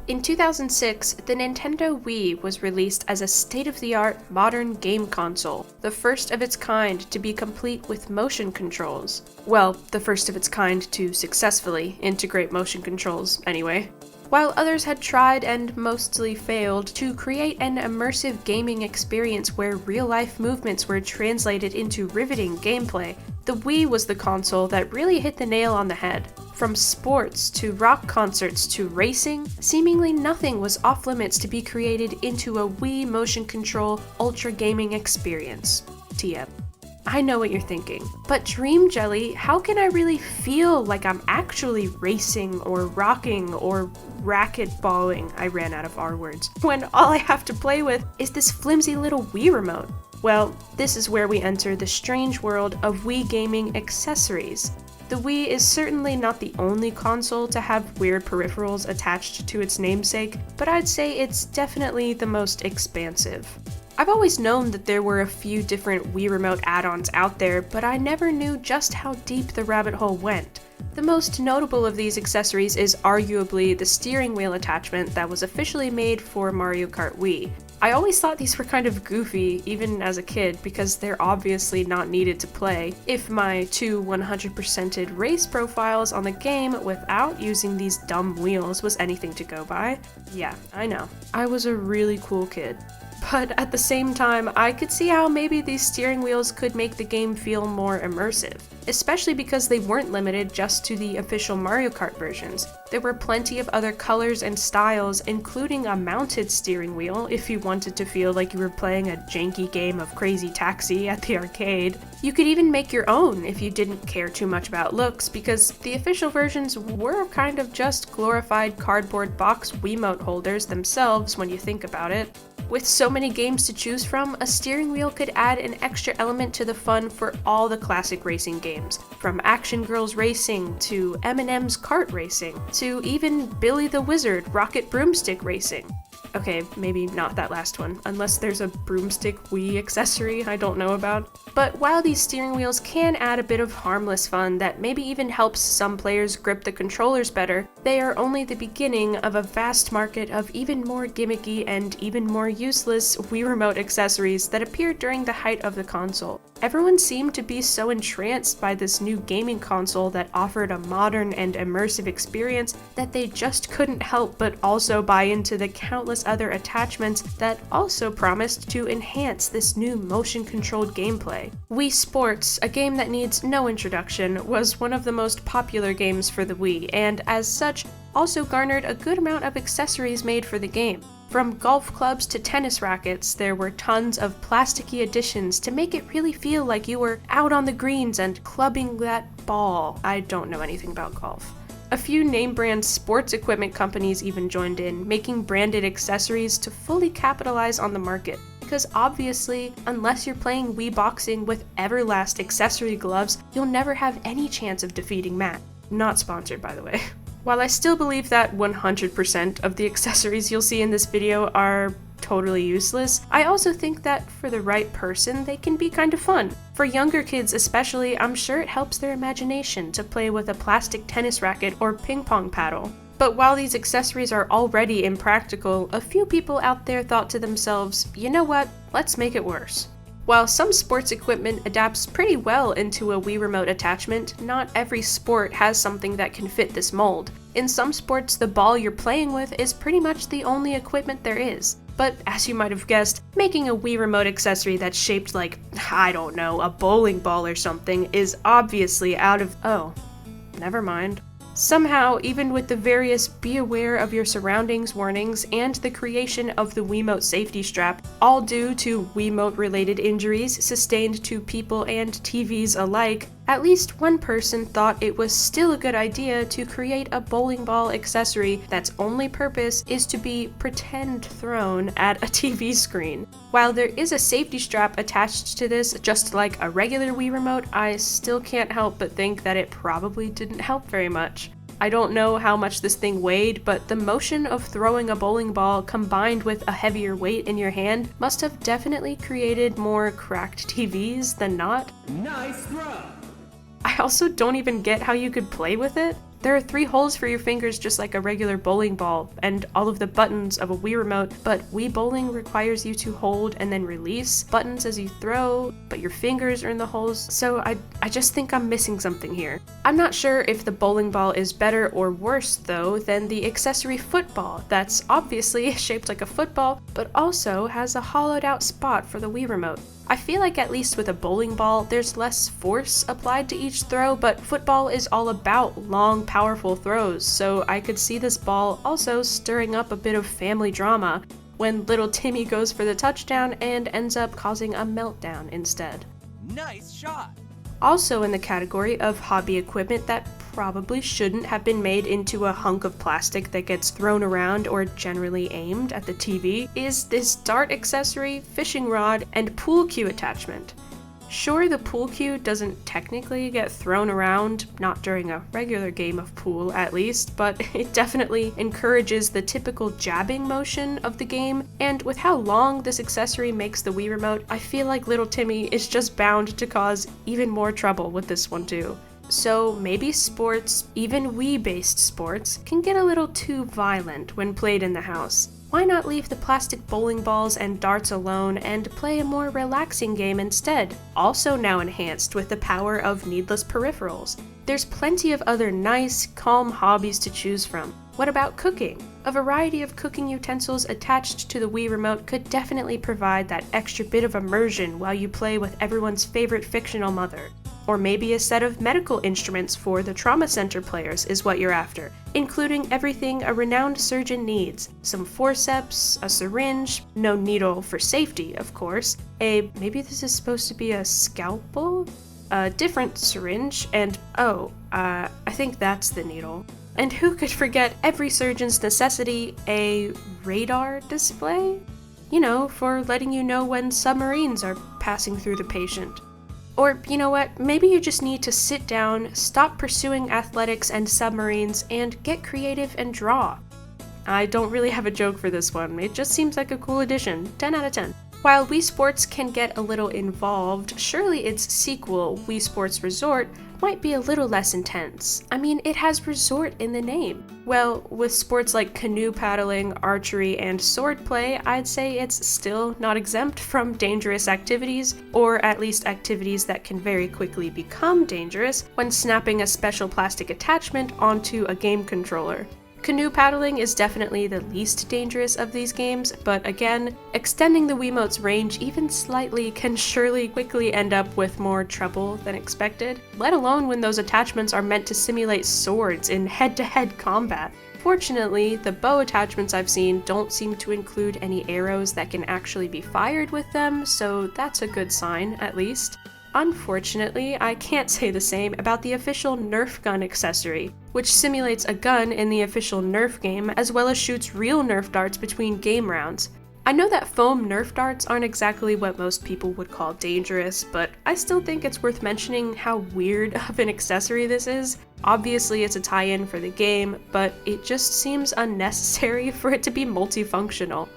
In 2006, the Nintendo Wii was released as a state-of-the-art modern game console, the first of its kind to be complete with motion controls. Well, the first of its kind to successfully integrate motion controls, anyway. While others had tried and mostly failed to create an immersive gaming experience where real-life movements were translated into riveting gameplay, the Wii was the console that really hit the nail on the head. From sports to rock concerts to racing, seemingly nothing was off limits to be created into a Wii motion control ultra gaming experience. TM. I know what you're thinking, but Dream Jelly, how can I really feel like I'm actually racing or rocking or racquetballing, I ran out of R words, when all I have to play with is this flimsy little Wii remote? Well, this is where we enter the strange world of Wii gaming accessories. The Wii is certainly not the only console to have weird peripherals attached to its namesake, but I'd say it's definitely the most expansive. I've always known that there were a few different Wii Remote add-ons out there, but I never knew just how deep the rabbit hole went. The most notable of these accessories is arguably the steering wheel attachment that was officially made for Mario Kart Wii. I always thought these were kind of goofy, even as a kid, because they're obviously not needed to play. If my two 100%ed race profiles on the game without using these dumb wheels was anything to go by, yeah, I know. I was a really cool kid. But at the same time, I could see how maybe these steering wheels could make the game feel more immersive, especially because they weren't limited just to the official Mario Kart versions. There were plenty of other colors and styles, including a mounted steering wheel if you wanted to feel like you were playing a janky game of Crazy Taxi at the arcade. You could even make your own if you didn't care too much about looks, because the official versions were kind of just glorified cardboard box Wiimote holders themselves when you think about it. With so many games to choose from, a steering wheel could add an extra element to the fun for all the classic racing games, from Action Girls Racing to Eminem's Kart Racing, to even Billy the Wizard Rocket Broomstick Racing. Okay, maybe not that last one, unless there's a broomstick Wii accessory I don't know about. But while these steering wheels can add a bit of harmless fun that maybe even helps some players grip the controllers better, they are only the beginning of a vast market of even more gimmicky and even more useless Wii Remote accessories that appeared during the height of the console. Everyone seemed to be so entranced by this new gaming console that offered a modern and immersive experience that they just couldn't help but also buy into the countless other attachments that also promised to enhance this new motion-controlled gameplay. Wii Sports, a game that needs no introduction, was one of the most popular games for the Wii, and as such, also garnered a good amount of accessories made for the game. From golf clubs to tennis rackets, there were tons of plasticky additions to make it really feel like you were out on the greens and clubbing that ball. I don't know anything about golf. A few name-brand sports equipment companies even joined in, making branded accessories to fully capitalize on the market. Because obviously, unless you're playing Wii Boxing with Everlast accessory gloves, you'll never have any chance of defeating Matt. Not sponsored, by the way. While I still believe that 100% of the accessories you'll see in this video are totally useless, I also think that for the right person, they can be kind of fun. For younger kids especially, I'm sure it helps their imagination to play with a plastic tennis racket or ping pong paddle. But while these accessories are already impractical, a few people out there thought to themselves, you know what, let's make it worse. While some sports equipment adapts pretty well into a Wii Remote attachment, not every sport has something that can fit this mold. In some sports, the ball you're playing with is pretty much the only equipment there is. But as you might have guessed, making a Wii Remote accessory that's shaped like, I don't know, a bowling ball or something is obviously out of— oh, never mind. Somehow, even with the various be aware of your surroundings warnings and the creation of the Wiimote safety strap, all due to Wiimote-related injuries sustained to people and TVs alike, at least one person thought it was still a good idea to create a bowling ball accessory that's only purpose is to be pretend thrown at a TV screen. While there is a safety strap attached to this, just like a regular Wii Remote, I still can't help but think that it probably didn't help very much. I don't know how much this thing weighed, but the motion of throwing a bowling ball combined with a heavier weight in your hand must have definitely created more cracked TVs than not. Nice throw! I also don't even get how you could play with it. There are 3 holes for your fingers just like a regular bowling ball, and all of the buttons of a Wii remote, but Wii Bowling requires you to hold and then release buttons as you throw, but your fingers are in the holes, so I just think I'm missing something here. I'm not sure if the bowling ball is better or worse, though, than the accessory football that's obviously shaped like a football, but also has a hollowed out spot for the Wii remote. I feel like at least with a bowling ball, there's less force applied to each throw, but football is all about long, powerful throws, so I could see this ball also stirring up a bit of family drama when little Timmy goes for the touchdown and ends up causing a meltdown instead. Nice shot! Also in the category of hobby equipment that probably shouldn't have been made into a hunk of plastic that gets thrown around or generally aimed at the TV is this dart accessory, fishing rod, and pool cue attachment. Sure, the pool cue doesn't technically get thrown around, not during a regular game of pool at least, but it definitely encourages the typical jabbing motion of the game, and with how long this accessory makes the Wii remote, I feel like little Timmy is just bound to cause even more trouble with this one too. So maybe sports, even Wii-based sports, can get a little too violent when played in the house. Why not leave the plastic bowling balls and darts alone and play a more relaxing game instead? Also now enhanced with the power of needless peripherals. There's plenty of other nice, calm hobbies to choose from. What about cooking? A variety of cooking utensils attached to the Wii remote could definitely provide that extra bit of immersion while you play with everyone's favorite fictional mother. Or maybe a set of medical instruments for the trauma center players is what you're after, including everything a renowned surgeon needs. Some forceps, a syringe, no needle for safety, of course, maybe this is supposed to be a scalpel? A different syringe, and I think that's the needle. And who could forget every surgeon's necessity, a radar display? You know, for letting you know when submarines are passing through the patient. Or, you know what, maybe you just need to sit down, stop pursuing athletics and submarines, and get creative and draw. I don't really have a joke for this one, it just seems like a cool addition, 10 out of 10. While Wii Sports can get a little involved, surely its sequel, Wii Sports Resort, might be a little less intense. I mean, it has resort in the name. Well, with sports like canoe paddling, archery, and swordplay, I'd say it's still not exempt from dangerous activities, or at least activities that can very quickly become dangerous when snapping a special plastic attachment onto a game controller. Canoe paddling is definitely the least dangerous of these games, but again, extending the Wiimote's range even slightly can surely quickly end up with more trouble than expected, let alone when those attachments are meant to simulate swords in head-to-head combat. Fortunately, the bow attachments I've seen don't seem to include any arrows that can actually be fired with them, so that's a good sign, at least. Unfortunately, I can't say the same about the official Nerf gun accessory, which simulates a gun in the official Nerf game as well as shoots real Nerf darts between game rounds. I know that foam Nerf darts aren't exactly what most people would call dangerous, but I still think it's worth mentioning how weird of an accessory this is. Obviously it's a tie-in for the game, but it just seems unnecessary for it to be multifunctional.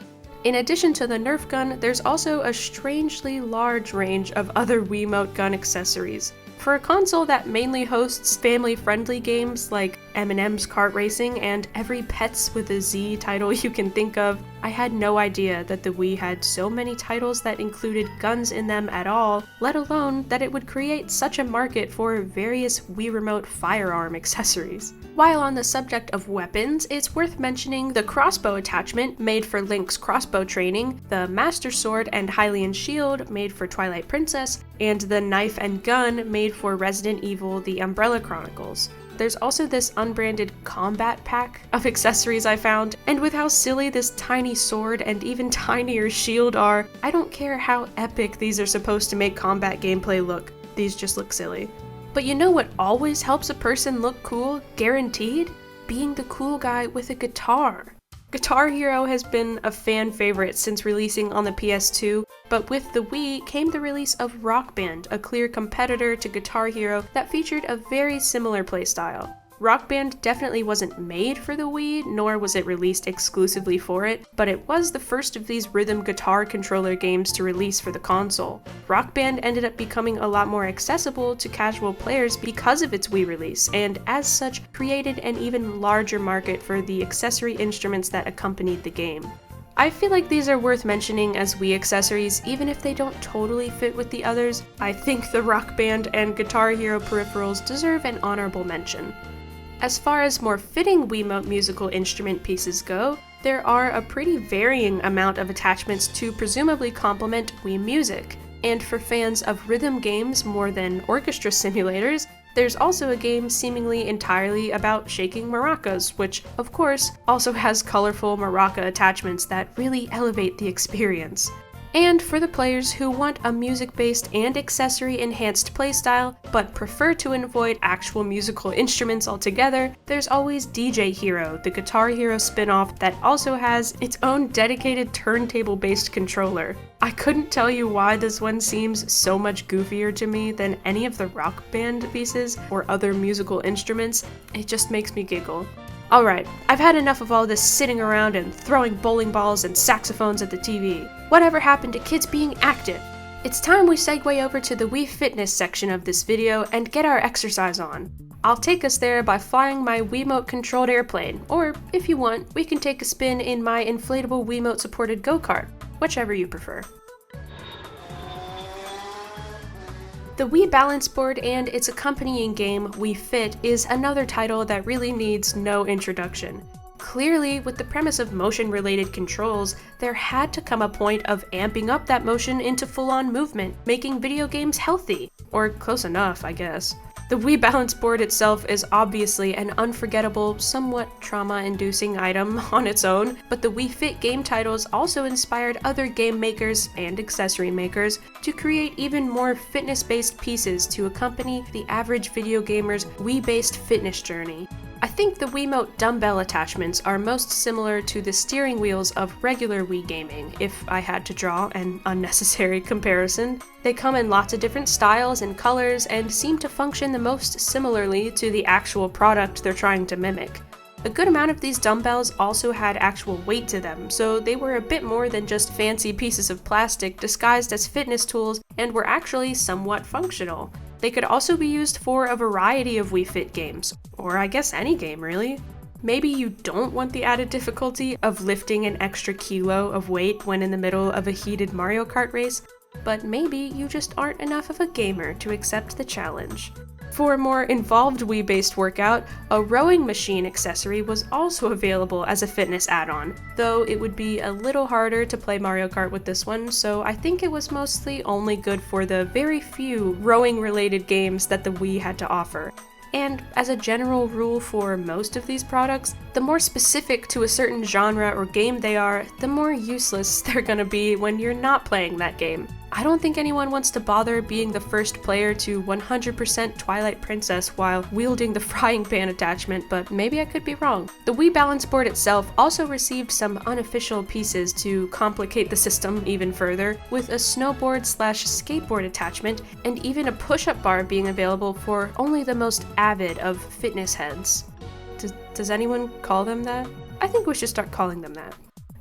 In addition to the Nerf gun, there's also a strangely large range of other Wiimote gun accessories. For a console that mainly hosts family-friendly games like M&M's Kart Racing and every Pets with a Z title you can think of, I had no idea that the Wii had so many titles that included guns in them at all, let alone that it would create such a market for various Wii Remote firearm accessories. While on the subject of weapons, it's worth mentioning the crossbow attachment made for Link's crossbow training, the Master Sword and Hylian Shield made for Twilight Princess, and the knife and gun made for Resident Evil: The Umbrella Chronicles. There's also this unbranded combat pack of accessories I found, and with how silly this tiny sword and even tinier shield are, I don't care how epic these are supposed to make combat gameplay look, these just look silly. But you know what always helps a person look cool, guaranteed? Being the cool guy with a guitar. Guitar Hero has been a fan favorite since releasing on the PS2, but with the Wii came the release of Rock Band, a clear competitor to Guitar Hero that featured a very similar playstyle. Rock Band definitely wasn't made for the Wii, nor was it released exclusively for it, but it was the first of these rhythm guitar controller games to release for the console. Rock Band ended up becoming a lot more accessible to casual players because of its Wii release, and as such created an even larger market for the accessory instruments that accompanied the game. I feel like these are worth mentioning as Wii accessories, even if they don't totally fit with the others. I think the Rock Band and Guitar Hero peripherals deserve an honorable mention. As far as more fitting Wiimote musical instrument pieces go, there are a pretty varying amount of attachments to presumably complement Wii music. And for fans of rhythm games more than orchestra simulators, there's also a game seemingly entirely about shaking maracas, which, of course, also has colorful maraca attachments that really elevate the experience. And for the players who want a music-based and accessory-enhanced playstyle, but prefer to avoid actual musical instruments altogether, there's always DJ Hero, the Guitar Hero spin-off that also has its own dedicated turntable-based controller. I couldn't tell you why this one seems so much goofier to me than any of the Rock Band pieces or other musical instruments. It just makes me giggle. Alright, I've had enough of all this sitting around and throwing bowling balls and saxophones at the TV. Whatever happened to kids being active? It's time we segue over to the Wii Fitness section of this video and get our exercise on. I'll take us there by flying my Wiimote controlled airplane, or if you want, we can take a spin in my inflatable Wiimote supported go-kart, whichever you prefer. The Wii Balance Board and its accompanying game, Wii Fit, is another title that really needs no introduction. Clearly, with the premise of motion-related controls, there had to come a point of amping up that motion into full-on movement, making video games healthy. Or close enough, I guess. The Wii Balance Board itself is obviously an unforgettable, somewhat trauma-inducing item on its own, but the Wii Fit game titles also inspired other game makers and accessory makers to create even more fitness-based pieces to accompany the average video gamer's Wii-based fitness journey. I think the Wiimote dumbbell attachments are most similar to the steering wheels of regular Wii gaming, if I had to draw an unnecessary comparison. They come in lots of different styles and colors and seem to function the most similarly to the actual product they're trying to mimic. A good amount of these dumbbells also had actual weight to them, so they were a bit more than just fancy pieces of plastic disguised as fitness tools and were actually somewhat functional. They could also be used for a variety of Wii Fit games, or I guess any game really. Maybe you don't want the added difficulty of lifting an extra kilo of weight when in the middle of a heated Mario Kart race, but maybe you just aren't enough of a gamer to accept the challenge. For a more involved Wii-based workout, a rowing machine accessory was also available as a fitness add-on, though it would be a little harder to play Mario Kart with this one, so I think it was mostly only good for the very few rowing-related games that the Wii had to offer. And as a general rule for most of these products, the more specific to a certain genre or game they are, the more useless they're gonna be when you're not playing that game. I don't think anyone wants to bother being the first player to 100% Twilight Princess while wielding the frying pan attachment, but maybe I could be wrong. The Wii Balance Board itself also received some unofficial pieces to complicate the system even further, with a snowboard/skateboard attachment and even a push-up bar being available for only the most avid of fitness heads. Does anyone call them that? I think we should start calling them that.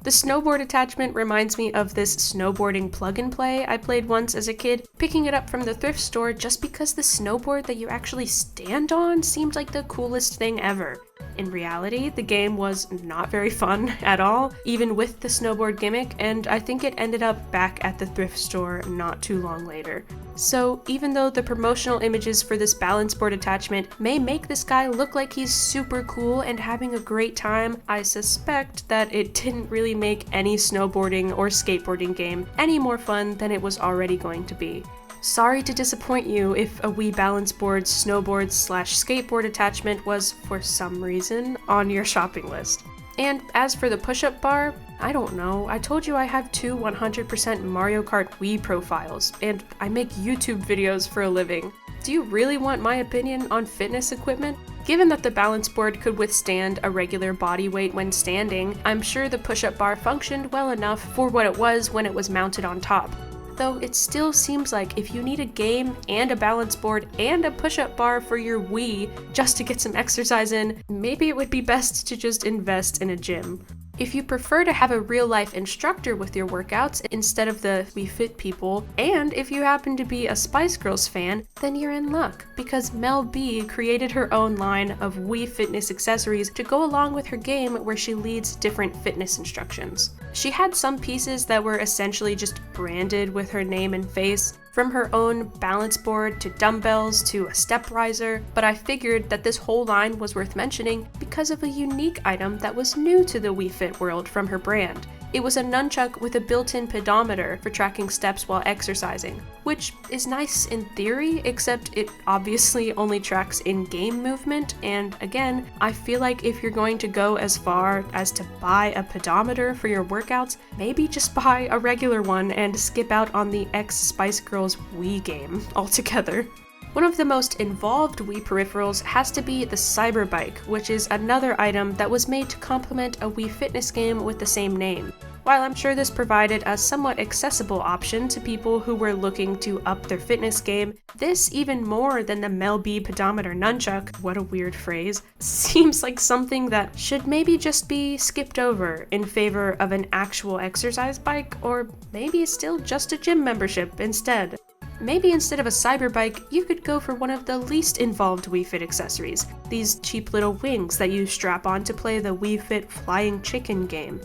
The snowboard attachment reminds me of this snowboarding plug-and-play I played once as a kid, picking it up from the thrift store just because the snowboard that you actually stand on seemed like the coolest thing ever. In reality, the game was not very fun at all, even with the snowboard gimmick, and I think it ended up back at the thrift store not too long later. So even though the promotional images for this balance board attachment may make this guy look like he's super cool and having a great time, I suspect that it didn't really make any snowboarding or skateboarding game any more fun than it was already going to be. Sorry to disappoint you if a Wii Balance Board snowboard/skateboard attachment was, for some reason, on your shopping list. And as for the push-up bar, I don't know. I told you I have two 100% Mario Kart Wii profiles, and I make YouTube videos for a living. Do you really want my opinion on fitness equipment? Given that the balance board could withstand a regular body weight when standing, I'm sure the push-up bar functioned well enough for what it was when it was mounted on top. though it still seems like if you need a game and a balance board and a push-up bar for your Wii just to get some exercise in, maybe it would be best to just invest in a gym. If you prefer to have a real-life instructor with your workouts instead of the Wii Fit people, and if you happen to be a Spice Girls fan, then you're in luck, because Mel B created her own line of Wii fitness accessories to go along with her game where she leads different fitness instructions. She had some pieces that were essentially just branded with her name and face, from her own balance board to dumbbells to a step riser, but I figured that this whole line was worth mentioning because of a unique item that was new to the Wii Fit world from her brand. It was a nunchuck with a built-in pedometer for tracking steps while exercising, which is nice in theory, except it obviously only tracks in-game movement, and again, I feel like if you're going to go as far as to buy a pedometer for your workouts, maybe just buy a regular one and skip out on the ex-Spice Girls Wii game altogether. One of the most involved Wii peripherals has to be the Cyberbike, which is another item that was made to complement a Wii fitness game with the same name. While I'm sure this provided a somewhat accessible option to people who were looking to up their fitness game, this, even more than the Mel B pedometer nunchuck, what a weird phrase, seems like something that should maybe just be skipped over in favor of an actual exercise bike, or maybe still just a gym membership instead. Maybe instead of a Cyberbike, you could go for one of the least involved Wii Fit accessories, these cheap little wings that you strap on to play the Wii Fit Flying Chicken game,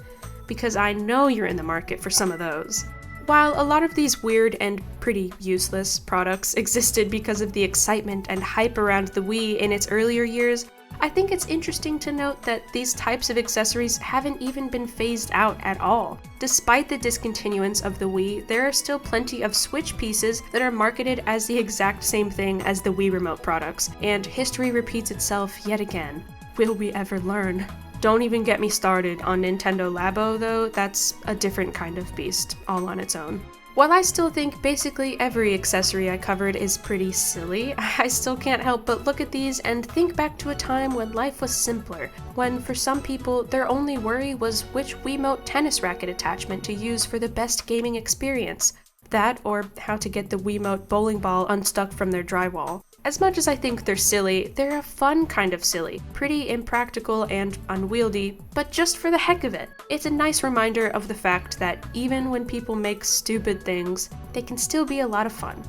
because I know you're in the market for some of those. While a lot of these weird and pretty useless products existed because of the excitement and hype around the Wii in its earlier years, I think it's interesting to note that these types of accessories haven't even been phased out at all. Despite the discontinuance of the Wii, there are still plenty of Switch pieces that are marketed as the exact same thing as the Wii Remote products, and history repeats itself yet again. Will we ever learn? Don't even get me started on Nintendo Labo though, that's a different kind of beast, all on its own. While I still think basically every accessory I covered is pretty silly, I still can't help but look at these and think back to a time when life was simpler, when for some people their only worry was which Wiimote tennis racket attachment to use for the best gaming experience. That, or how to get the Wiimote bowling ball unstuck from their drywall. As much as I think they're silly, they're a fun kind of silly, pretty impractical and unwieldy, but just for the heck of it. It's a nice reminder of the fact that even when people make stupid things, they can still be a lot of fun.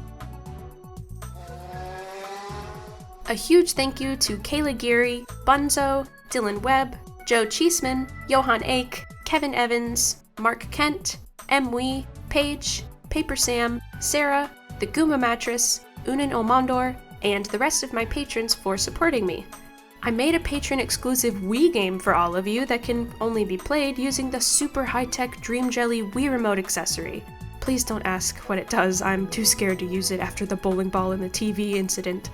A huge thank you to Kayla Geary, Bunzo, Dylan Webb, Joe Cheeseman, Johan Ake, Kevin Evans, Mark Kent, M. Wee, Paige, Paper Sam, Sarah, The Guma Mattress, Unan Omondor, and the rest of my patrons for supporting me. I made a patron-exclusive Wii game for all of you that can only be played using the super high-tech Dream Jelly Wii Remote accessory. Please don't ask what it does, I'm too scared to use it after the bowling ball and the TV incident.